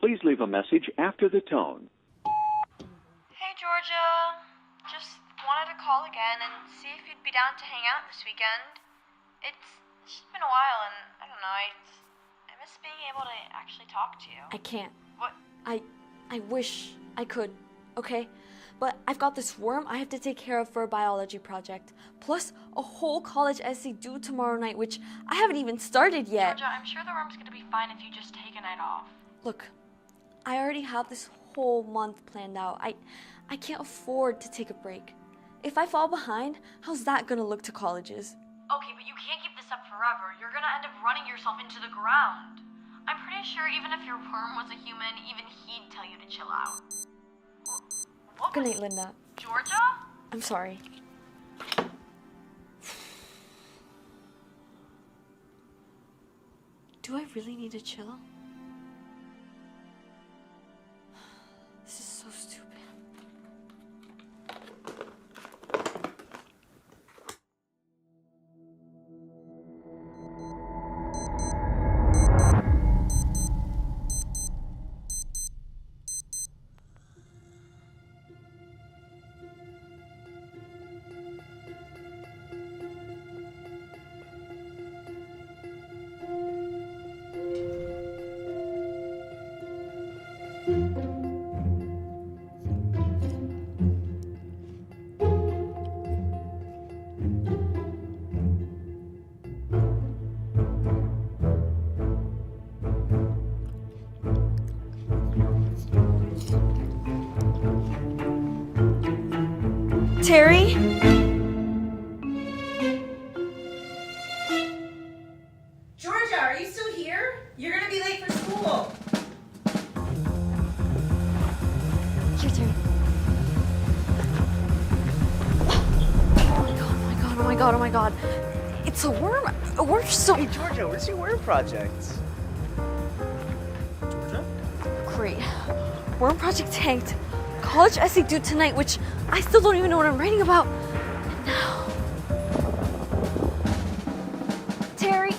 Please leave a message after the tone. Hey, Georgia. Just wanted to call again and see if you'd be down to hang out this weekend. It's just been a while and I don't know, I miss being able to actually talk to you. I can't. What? I wish I could, okay? But I've got this worm I have to take care of for a biology project. Plus a whole college essay due tomorrow night, which I haven't even started yet. Georgia, I'm sure the worm's gonna be fine if you just take a night off. Look, I already have this whole month planned out. I can't afford to take a break. If I fall behind, how's that gonna look to colleges? Okay, but you can't keep this up forever. You're gonna end up running yourself into the ground. I'm pretty sure even if your worm was a human, even he'd tell you to chill out. What Good night, Lynda. Georgia? I'm sorry. Do I really need to chill? This is so stupid. Terry? Georgia, are you still here? You're gonna be late for school. Your turn. Oh my god, oh my god. It's a worm. A worm's so Hey, Georgia, where's your worm project? Georgia? great. Worm project tanked. College essay due tonight, which I still don't even know what I'm writing about. And now... Terry!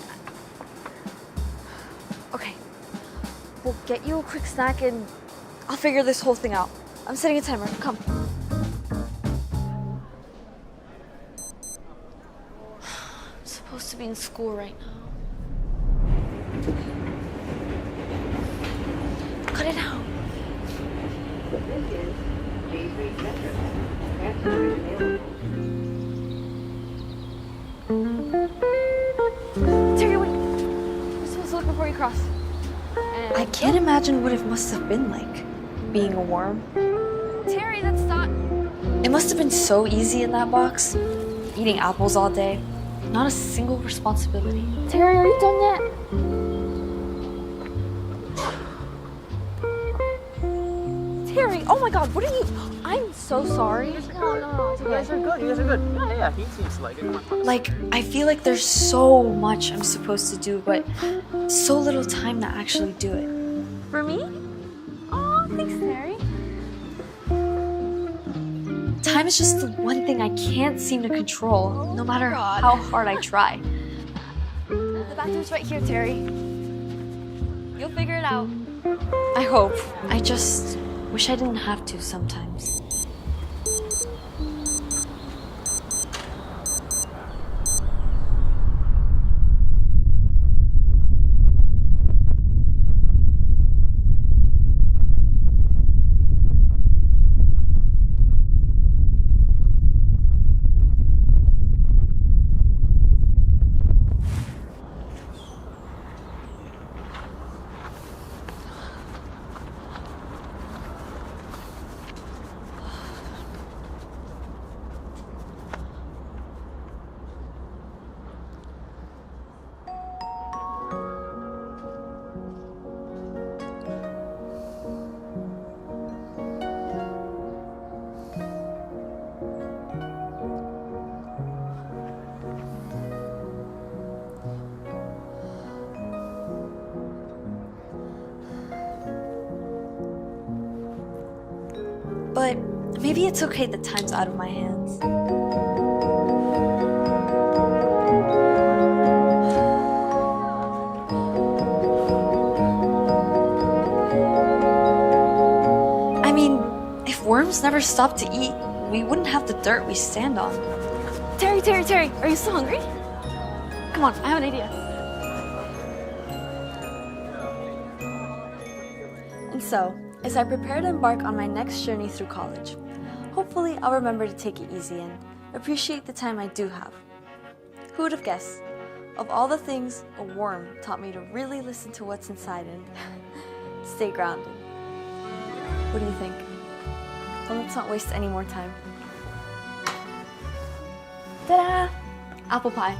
Okay. We'll get you a quick snack and I'll figure this whole thing out. I'm setting a timer. Come. I'm supposed to be in school right now. Cut it out. Terry, wait. We're supposed to look before you cross. I can't imagine what it must have been like, being a worm. Terry, that's not... It must have been so easy in that box. Eating apples all day. Not a single responsibility. Terry, are you done yet? Terry, oh my god, what are you... I'm so sorry. No, you guys are good. You guys are good. Yeah, he seems like it. Come on. Like, I feel like there's so much I'm supposed to do, but so little time to actually do it. For me? Oh, thanks, Terry. Time is just the one thing I can't seem to control, no matter how hard I try. The bathroom's right here, Terry. You'll figure it out. I hope. I just wish I didn't have to sometimes. But maybe it's okay that time's out of my hands. worms never stopped to eat, we wouldn't have the dirt we stand on. Terry, are you still hungry? Come on, I have an idea. And so, as I prepare to embark on my next journey through college, hopefully I'll remember to take it easy and appreciate the time I do have. Who would have guessed? Of all the things, a worm taught me to really listen to what's inside and stay grounded. What do you think? Well, let's not waste any more time. Ta-da! Apple pie.